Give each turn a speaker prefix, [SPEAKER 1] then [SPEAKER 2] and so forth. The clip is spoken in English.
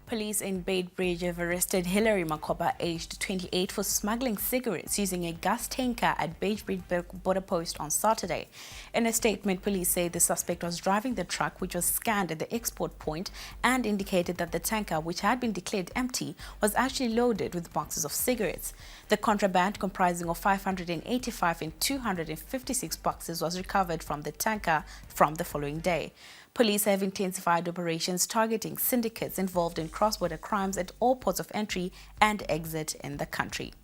[SPEAKER 1] Police in Bridge have arrested Hilary Makoba, aged 28, for smuggling cigarettes using a gas tanker at Bridge border post on Saturday. In a statement, police say the suspect was driving the truck, which was scanned at the export point, and indicated that the tanker, which had been declared empty, was actually loaded with boxes of cigarettes. The contraband, comprising of 585 and 256 boxes, was recovered from the tanker from the following day. Police have intensified operations targeting syndicates involved in cross-border crimes at all ports of entry and exit in the country.